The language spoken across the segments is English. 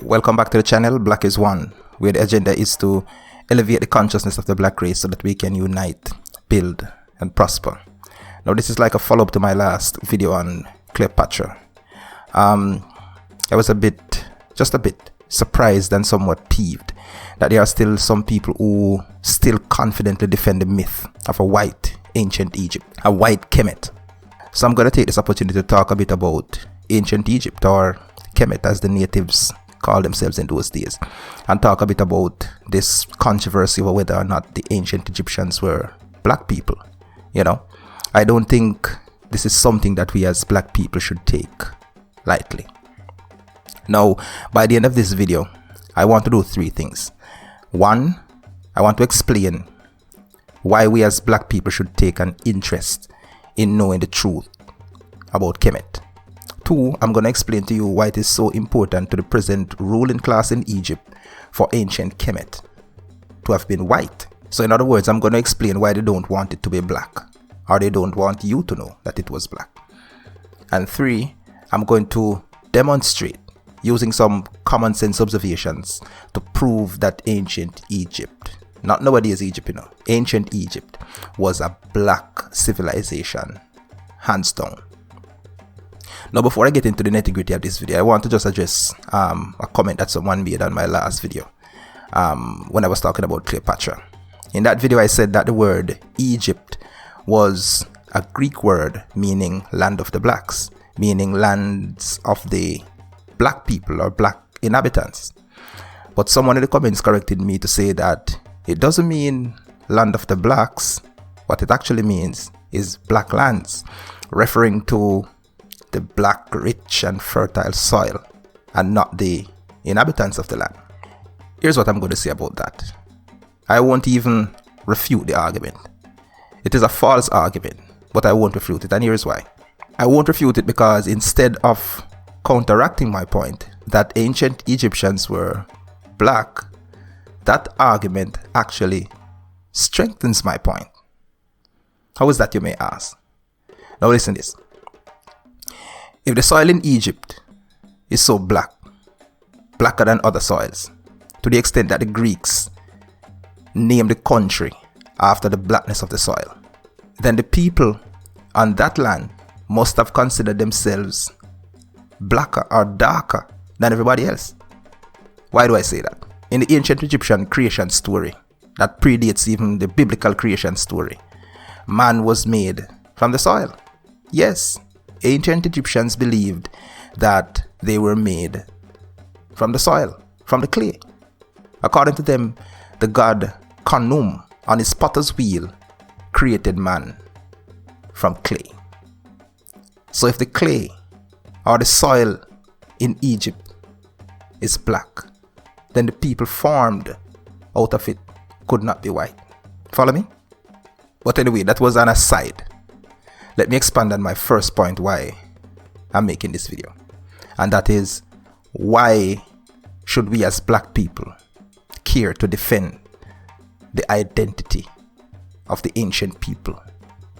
Welcome back to the channel, Black is One, where the agenda is to elevate the consciousness of the black race so that we can unite, build, and prosper. Now this is like a follow-up to my last video on Cleopatra. I was just a bit surprised and somewhat peeved that there are still some people who still confidently defend the myth of a white ancient Egypt, a white Kemet. So I'm going to take this opportunity to talk a bit about ancient Egypt, or Kemet as the natives called themselves in those days, and talk a bit about this controversy over whether or not the ancient Egyptians were black people. You know, I don't think this is something that we as black people should take lightly. Now, by the end of this video, I want to do three things. One, I want to explain why we as black people should take an interest in knowing the truth about Kemet. Two, I'm going to explain to you why it is so important to the present ruling class in Egypt for ancient Kemet to have been white. So in other words, I'm going to explain why they don't want it to be black, or they don't want you to know that it was black. And three, I'm going to demonstrate using some common sense observations to prove that ancient Egypt, not nowadays Egypt, ancient Egypt was a black civilization, hands down. Now, before I get into the nitty-gritty of this video, I want to just address a comment that someone made on my last video when I was talking about Cleopatra. In that video, I said that the word Egypt was a Greek word meaning land of the blacks, meaning lands of the black people or black inhabitants. But someone in the comments corrected me to say that it doesn't mean land of the blacks. What it actually means is black lands, referring to the black, rich and fertile soil, and not the inhabitants of the land. Here's what I'm going to say about that. I won't even refute the argument. It is a false argument, but I won't refute it, and here's why. I won't refute it because instead of counteracting my point that ancient Egyptians were black, that argument actually strengthens my point. How is that, you may ask? Now listen to this. If the soil in Egypt is so black, blacker than other soils, to the extent that the Greeks named the country after the blackness of the soil, then the people on that land must have considered themselves blacker or darker than everybody else. Why do I say that? In the ancient Egyptian creation story that predates even the biblical creation story, man was made from the soil. Yes, ancient Egyptians believed that they were made from the soil, from the clay. According to them, the god Khnum on his potter's wheel created man from clay. So if the clay or the soil in Egypt is black, then the people formed out of it could not be white. Follow me? But anyway, that was an aside. Let me expand on my first point why I'm making this video. And that is, why should we as black people care to defend the identity of the ancient people,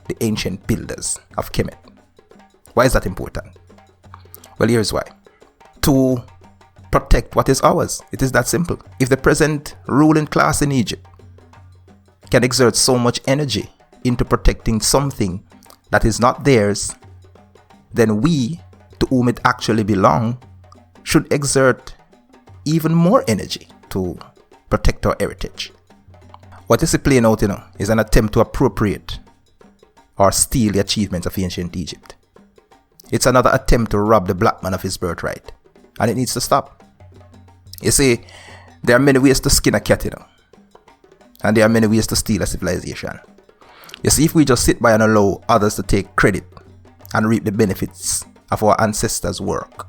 the ancient builders of Kemet? Why is that important? Well, here's why. To protect what is ours. It is that simple. If the present ruling class in Egypt can exert so much energy into protecting something that is not theirs, then we, to whom it actually belongs, should exert even more energy to protect our heritage. What is playing out, is an attempt to appropriate or steal the achievements of ancient Egypt. It's another attempt to rob the black man of his birthright, and it needs to stop. You see, there are many ways to skin a cat, and there are many ways to steal a civilization. You see, if we just sit by and allow others to take credit and reap the benefits of our ancestors' work,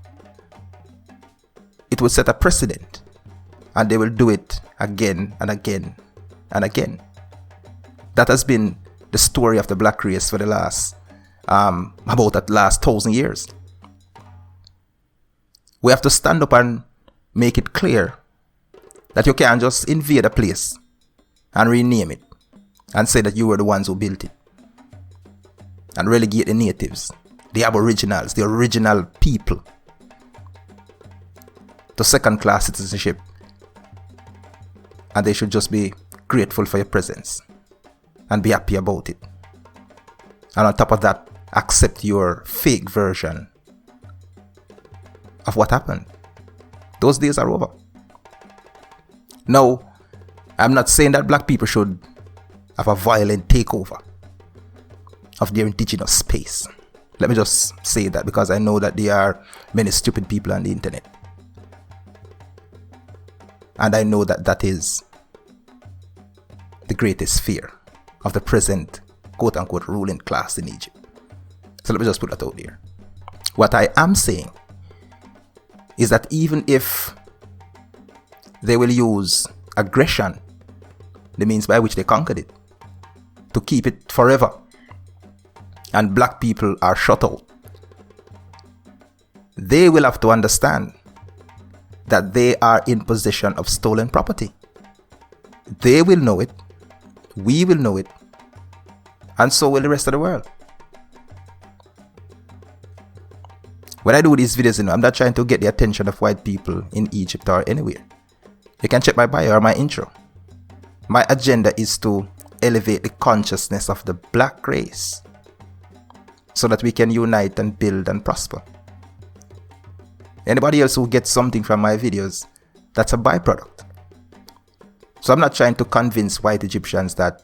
it will set a precedent, and they will do it again and again and again. That has been the story of the black race for the last 1,000 years. We have to stand up and make it clear that you can't just invade a place and rename it and say that you were the ones who built it, and relegate the natives, the aboriginals, the original people, to second-class citizenship, and they should just be grateful for your presence and be happy about it. And on top of that, accept your fake version of what happened. Those days are over. No, I'm not saying that black people should have a violent takeover of their indigenous space. Let me just say that, because I know that there are many stupid people on the internet. And I know that that is the greatest fear of the present quote-unquote ruling class in Egypt. So let me just put that out there. What I am saying is that even if they will use aggression, the means by which they conquered it, to keep it forever, and black people are shut out, they will have to understand that they are in possession of stolen property. They will know it, we will know it, and so will the rest of the world. When I do these videos, I'm not trying to get the attention of white people in Egypt or anywhere. You can check my bio or my intro. My agenda is to elevate the consciousness of the black race so that we can unite and build and prosper. Anybody else who gets something from my videos, that's a byproduct. So I'm not trying to convince white Egyptians that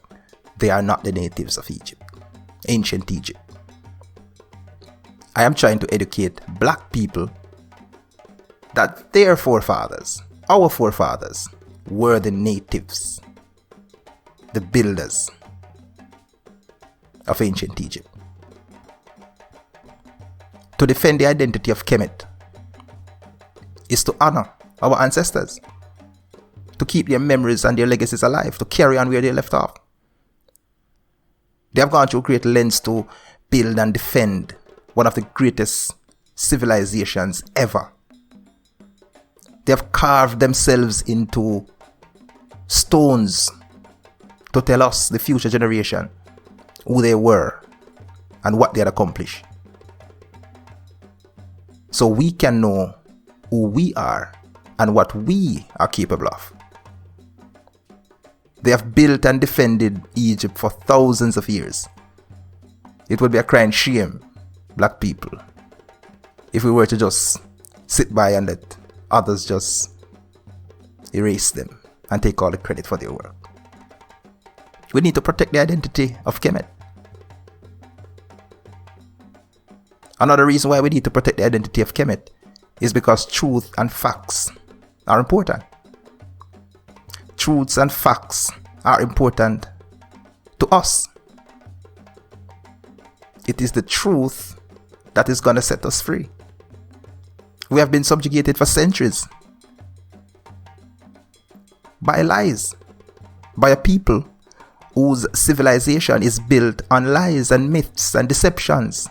they are not the natives of Egypt, ancient Egypt. I am trying to educate black people that their forefathers, our forefathers, were the natives, the builders of ancient Egypt. To defend the identity of Kemet is to honor our ancestors, to keep their memories and their legacies alive, to carry on where they left off. They have gone through great lengths to build and defend one of the greatest civilizations ever. They have carved themselves into stones to tell us, the future generation, who they were and what they had accomplished. So we can know who we are and what we are capable of. They have built and defended Egypt for thousands of years. It would be a crying shame, black people, if we were to just sit by and let others just erase them and take all the credit for their work. We need to protect the identity of Kemet. Another reason why we need to protect the identity of Kemet is because truth and facts are important. Truths and facts are important to us. It is the truth that is going to set us free. We have been subjugated for centuries by lies, by a people whose civilization is built on lies and myths and deceptions.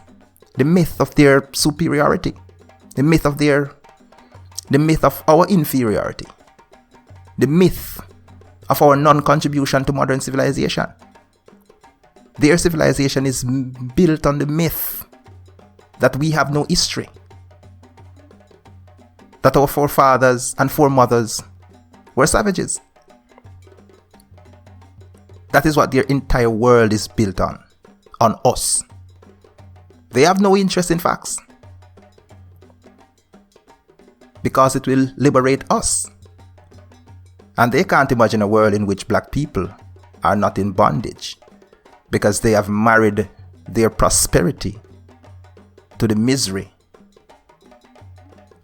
The myth of their superiority, the myth of our inferiority, the myth of our non-contribution to modern civilization. Their civilization is built on the myth that we have no history, that our forefathers and foremothers were savages. That is what their entire world is built on us. They have no interest in facts because it will liberate us. And they can't imagine a world in which black people are not in bondage because they have married their prosperity to the misery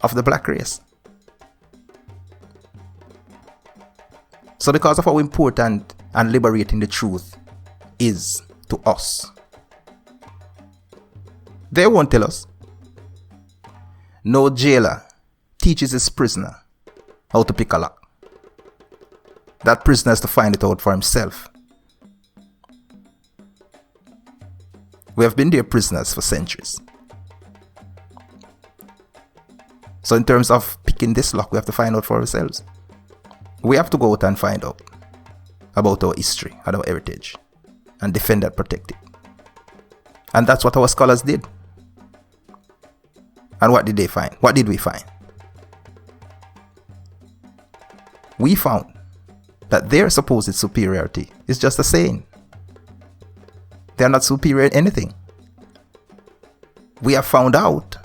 of the black race. So because of how important and liberating the truth is to us, they won't tell us. No jailer teaches his prisoner how to pick a lock. That prisoner has to find it out for himself. We have been their prisoners for centuries. So in terms of picking this lock, we have to find out for ourselves. We have to go out and find out about our history and our heritage and defend and protect it. And that's what our scholars did. And what did they find? What did we find? we found that their supposed superiority is just a saying. They are not superior in anything. We have found out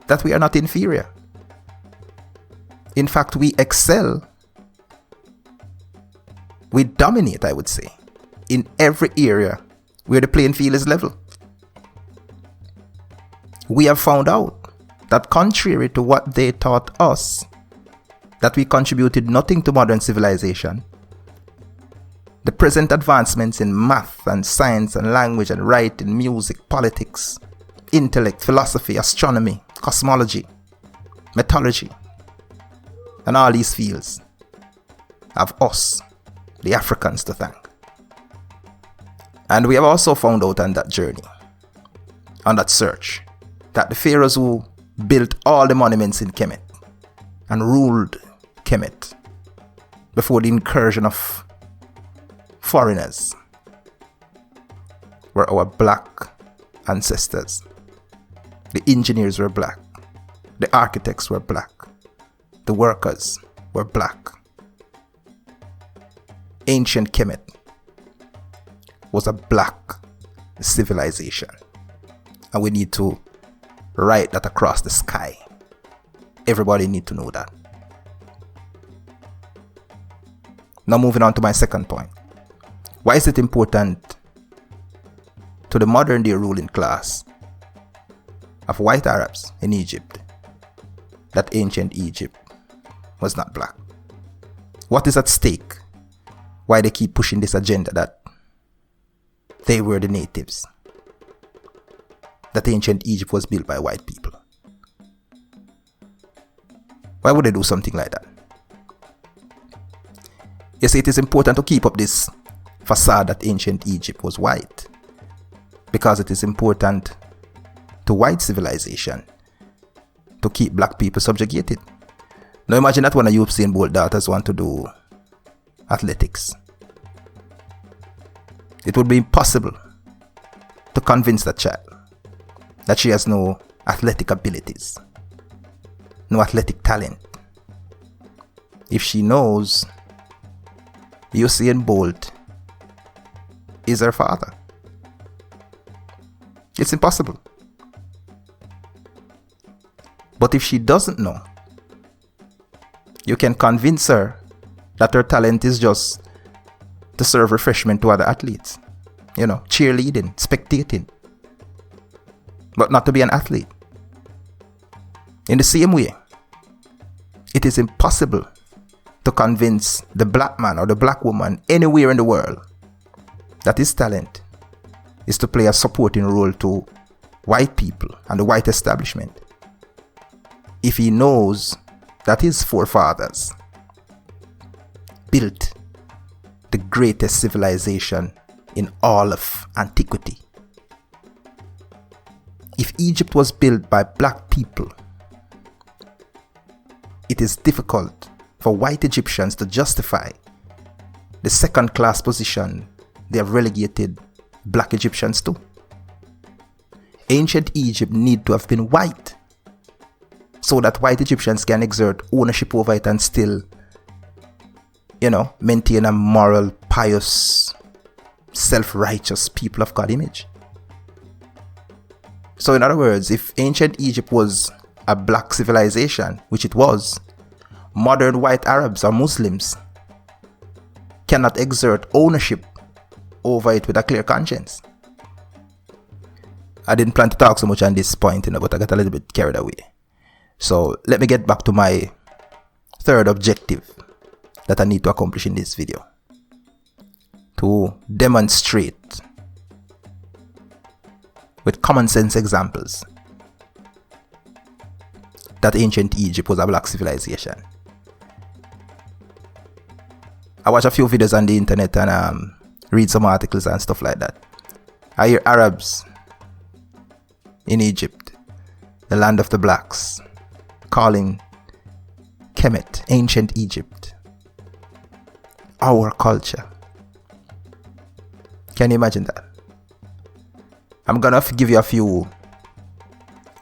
that we are not inferior. In fact, we excel. We dominate, I would say, in every area where the playing field is level. We have found out that contrary to what they taught us, that we contributed nothing to modern civilization, the present advancements in math and science and language and writing, music, politics, intellect, philosophy, astronomy, cosmology, metallurgy, and all these fields have us, the Africans, to thank. And we have also found out on that journey, on that search, that the pharaohs who built all the monuments in Kemet and ruled Kemet before the incursion of foreigners were our black ancestors. The engineers were black. The architects were black. The workers were black. Ancient Kemet was a black civilization. And we need to write that across the sky. Everybody need to know that. Now moving on to my second point. Why is it important to the modern day ruling class of white Arabs in Egypt that ancient Egypt was not black? What is at stake? Why they keep pushing this agenda that they were the natives, that ancient Egypt was built by white people? Why would they do something like that? You see, it is important to keep up this facade that ancient Egypt was white, because it is important to white civilization to keep black people subjugated. Now imagine that one of Usain Bolt daughters want to do athletics. It would be impossible to convince that child that she has no athletic abilities, no athletic talent, if she knows Usain Bolt is her father. It's impossible. But if she doesn't know, you can convince her that her talent is just to serve refreshment to other athletes. You know, cheerleading, spectating, but not to be an athlete. In the same way, it is impossible to convince the black man or the black woman anywhere in the world that his talent is to play a supporting role to white people and the white establishment, if he knows that his forefathers built the greatest civilization in all of antiquity. If Egypt was built by black people, it is difficult for white Egyptians to justify the second-class position they have relegated black Egyptians to. Ancient Egypt need to have been white so that white Egyptians can exert ownership over it and still, maintain a moral, pious, self-righteous people of God image. So in other words, if ancient Egypt was a black civilization, which it was, modern white Arabs or Muslims cannot exert ownership over it with a clear conscience. I didn't plan to talk so much on this point, but I got a little bit carried away. So let me get back to my third objective that I need to accomplish in this video. To demonstrate with common sense examples that ancient Egypt was a black civilization. I watch a few videos on the internet and read some articles and stuff like that. I hear Arabs in Egypt, the land of the blacks, calling Kemet, ancient Egypt, our culture. Can you imagine that? I'm gonna give you a few,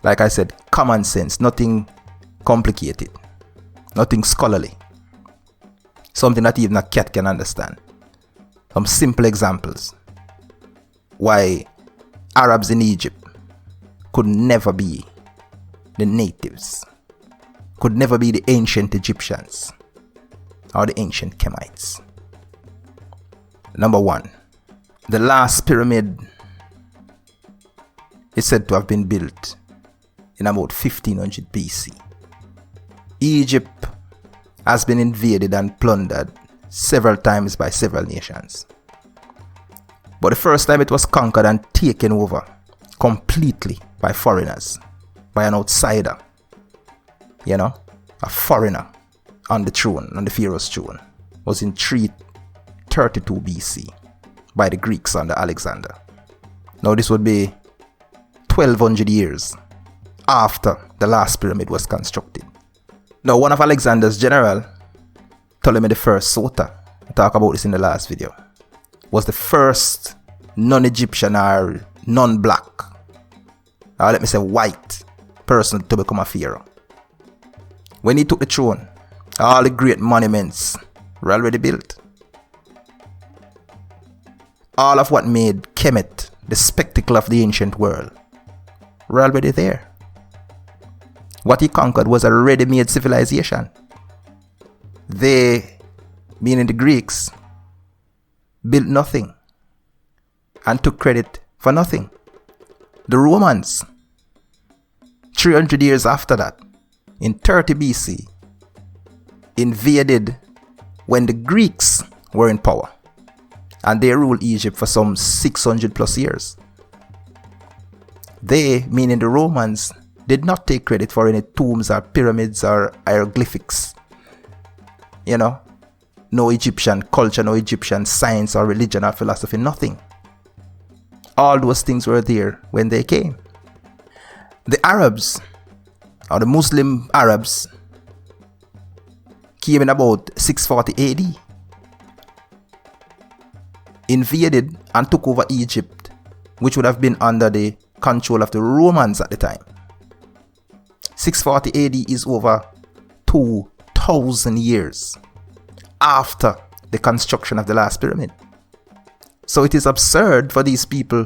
like I said, common sense, nothing complicated, nothing scholarly, Something that even a cat can understand. Some simple examples why Arabs in Egypt could never be the natives, could never be the ancient Egyptians or the ancient Kemites. Number one, the last pyramid is said to have been built in about 1500 BC. Egypt has been invaded and plundered several times by several nations. But the first time it was conquered and taken over completely by foreigners, by an outsider, a foreigner on the throne, on the Pharaoh's throne, was in 332 BC by the Greeks under Alexander. Now this would be 1200 years after the last pyramid was constructed. Now one of Alexander's general, Ptolemy I Sota, I talked about this in the last video, was the first non-Egyptian or non-black, or let me say white person to become a pharaoh. When he took the throne, all the great monuments were already built. All of what made Kemet the spectacle of the ancient world were already there. What he conquered was a ready-made civilization. They, meaning the Greeks, built nothing and took credit for nothing. The Romans, 300 years after that, in 30 BC, invaded when the Greeks were in power, and they ruled Egypt for some 600 plus years. They, meaning the Romans, did not take credit for any tombs or pyramids or hieroglyphics. No Egyptian culture, no Egyptian science or religion or philosophy, nothing. All those things were there when they came. The Arabs, or the Muslim Arabs, came in about 640 AD, invaded and took over Egypt, which would have been under the control of the Romans at the time. 640 AD is over 2,000 years after the construction of the last pyramid. So it is absurd for these people,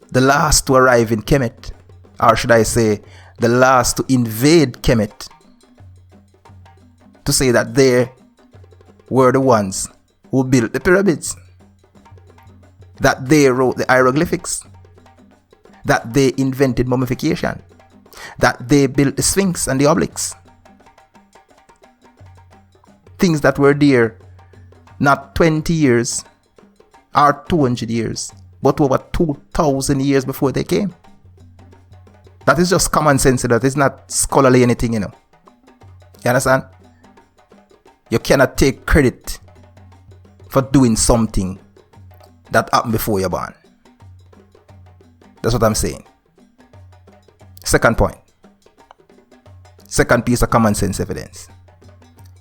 the last to arrive in Kemet, or should I say, the last to invade Kemet, to say that they were the ones who built the pyramids, that they wrote the hieroglyphics, that they invented mummification, that they built the Sphinx and the obelisks. Things that were there not 20 years or 200 years, but over 2,000 years before they came. That is just common sense. That is not scholarly anything, You understand? You cannot take credit for doing something that happened before you're born. That's what I'm saying. Second point. Second piece of common sense evidence.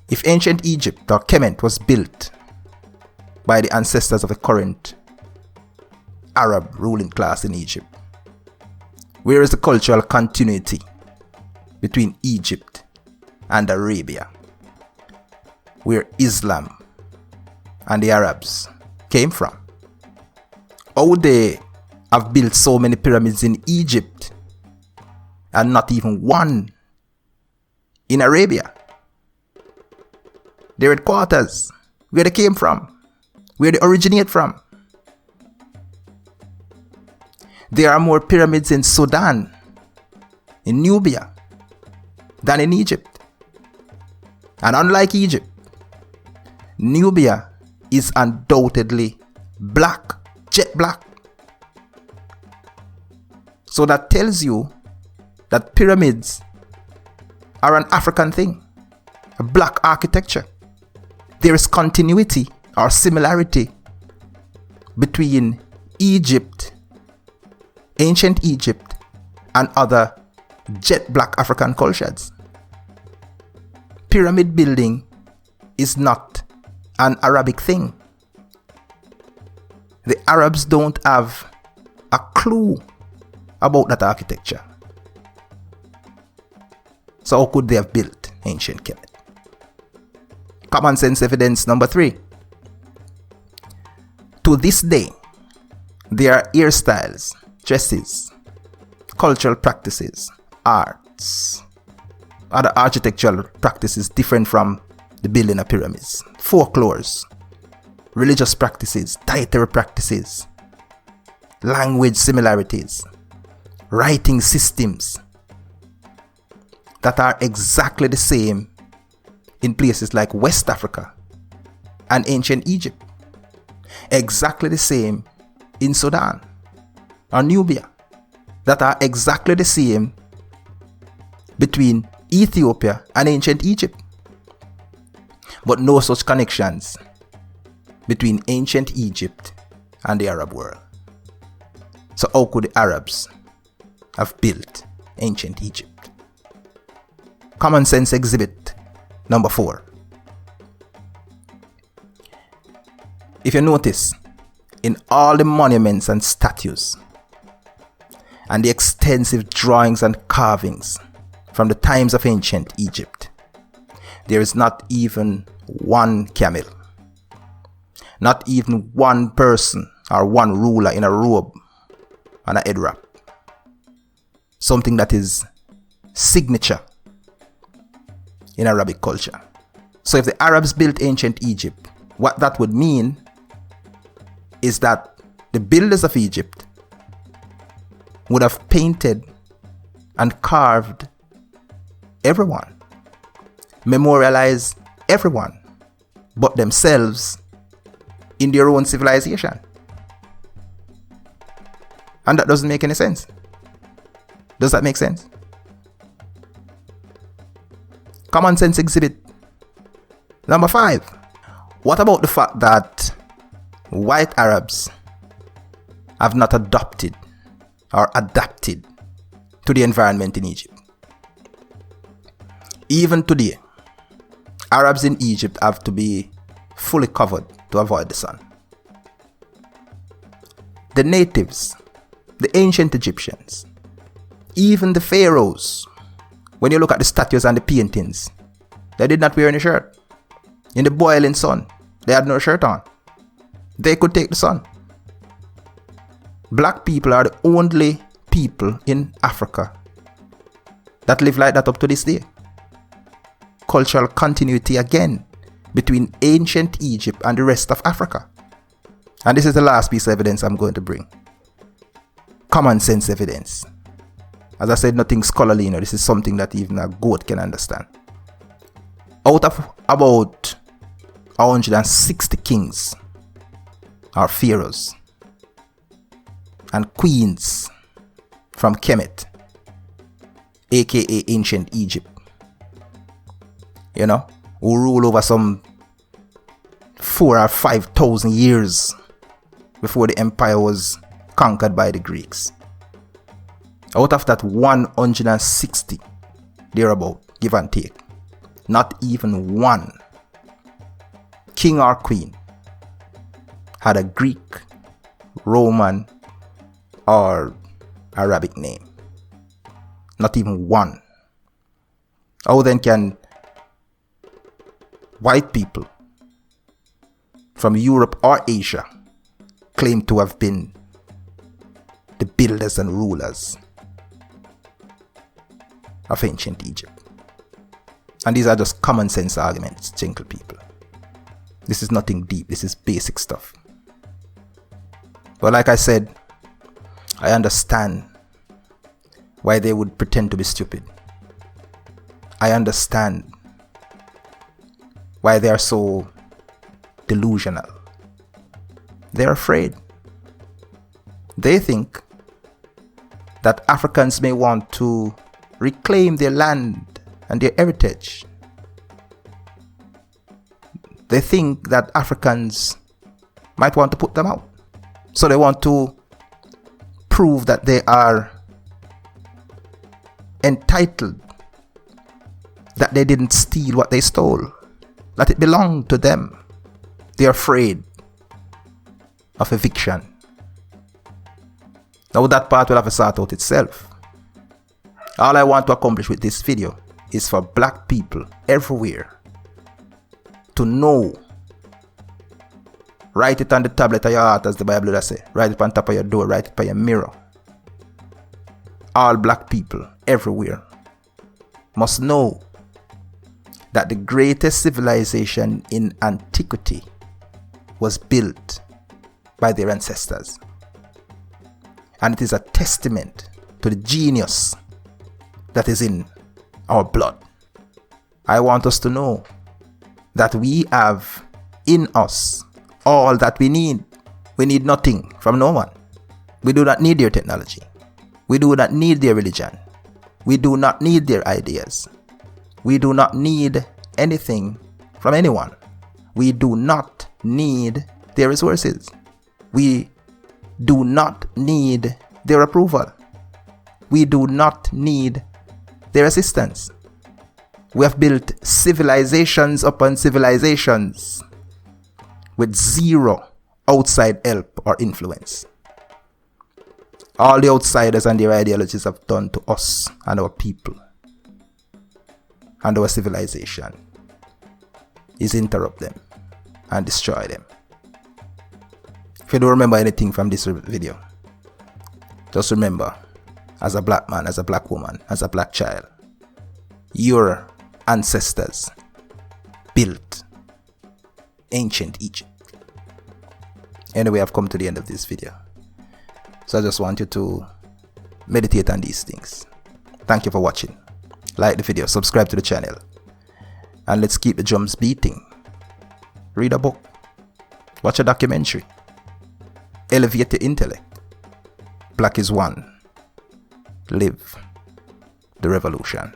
If ancient Egypt or Kemet was built by the ancestors of the current Arab ruling class in Egypt, where is the cultural continuity between Egypt and Arabia, where Islam and the Arabs came from? How would they have built so many pyramids in Egypt and not even one in Arabia? Their headquarters, where they came from, where they originate from. There are more pyramids in Sudan, in Nubia, than in Egypt. And unlike Egypt, Nubia is undoubtedly black, jet black. So that tells you that pyramids are an African thing, a black architecture. There is continuity or similarity between Egypt, ancient Egypt, and other jet black African cultures. Pyramid building is not an Arabic thing. The Arabs don't have a clue about that architecture. So how could they have built ancient Kemet? Common sense evidence number 3. To this day, there are hairstyles, dresses, cultural practices, arts, other architectural practices different from the building of pyramids, folklores, religious practices, dietary practices, language similarities, writing systems that are exactly the same in places like West Africa and ancient Egypt, exactly the same in Sudan or Nubia, that are exactly the same between Ethiopia and ancient Egypt, but no such connections between ancient Egypt and the Arab world. So how could the Arabs have built ancient Egypt? Common sense exhibit number 4. If you notice, in all the monuments and statues and the extensive drawings and carvings from the times of ancient Egypt, there is not even one camel, not even one person or one ruler in a robe and a head wrap, something that is signature in Arabic culture. So if the Arabs built ancient Egypt, what that would mean is that the builders of Egypt would have painted and carved everyone, memorialized everyone but themselves in their own civilization. And that doesn't make any sense. Does that make sense? Common sense exhibit number 5. What about the fact that white Arabs have not adopted or adapted to the environment in Egypt? Even today, Arabs in Egypt have to be fully covered to avoid the sun. The natives, the ancient Egyptians, even the pharaohs, when you look at the statues and the paintings, they did not wear any shirt. In the boiling sun, they had no shirt on. They could take the sun. Black people are the only people in Africa that live like that up to this day. Cultural continuity again between ancient Egypt and the rest of Africa. And this is the last piece of evidence I'm going to bring. Common sense evidence. As I said, nothing scholarly, this is something that even a goat can understand. Out of about 160 kings or pharaohs and queens from Kemet, aka ancient Egypt, who rule over some 4,000 or 5,000 years before the empire was conquered by the Greeks. Out of that 160, thereabout, give and take, not even one king or queen had a Greek, Roman, or Arabic name. Not even one. How then can white people from Europe or Asia claim to have been the builders and rulers of ancient Egypt? And these are just common sense arguments, gentle people. This is nothing deep. This is basic stuff. But like I said, I understand why they would pretend to be stupid. I understand why they are so delusional. They're afraid. They think that Africans may want to reclaim their land and their heritage. They think that Africans might want to put them out. So they want to prove that they are entitled, that they didn't steal what they stole, that it belonged to them. They're afraid of eviction. Now that part will have to sort out itself. All I want to accomplish with this video is for black people everywhere to know. Write it on the tablet of your heart, as the Bible does say. Write it on top of your door. Write it by your mirror. All black people everywhere must know that the greatest civilization in antiquity was built by their ancestors. And it is a testament to the genius that is in our blood. I want us to know that we have in us all that we need. We need nothing from no one. We do not need their technology. We do not need their religion. We do not need their ideas. We do not need anything from anyone. We do not need their resources. We do not need their approval. We do not need their assistance. We have built civilizations upon civilizations with zero outside help or influence. All the outsiders and their ideologies have done to us and our people and our civilization is interrupt them and destroy them. If you don't remember anything from this video, just remember, as a black man, as a black woman, as a black child, your ancestors built ancient Egypt. Anyway, I've come to the end of this video. So I just want you to meditate on these things. Thank you for watching. Like the video, subscribe to the channel, and let's keep the drums beating. Read a book, watch a documentary, elevate your intellect. Black is one. Live the revolution.